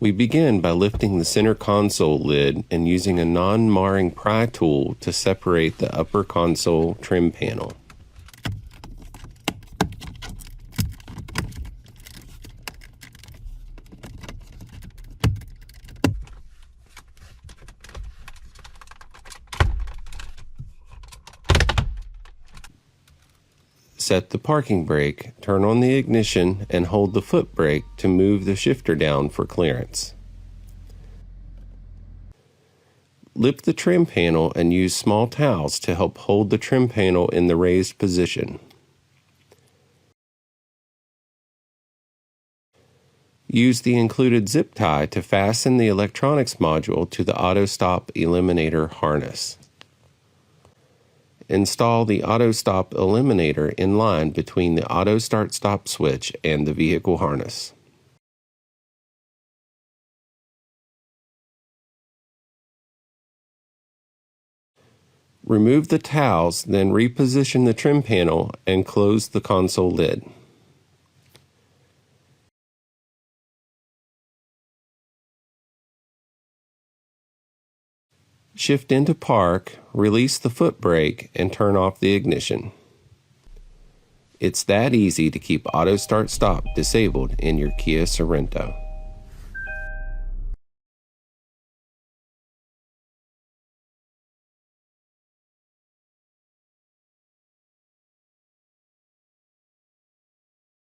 We begin by lifting the center console lid and using a non-marring pry tool to separate the upper console trim panel. Set the parking brake, turn on the ignition, and hold the foot brake to move the shifter down for clearance. Lift the trim panel and use small towels to help hold the trim panel in the raised position. Use the included zip tie to fasten the electronics module to the Autostop Eliminator harness. Install the Autostop Eliminator in line between the Auto Start Stop switch and the vehicle harness. Remove the towels, then reposition the trim panel and close the console lid. Shift into park, release the foot brake, and turn off the ignition. It's that easy to keep Auto Start Stop disabled in your Kia Sorento.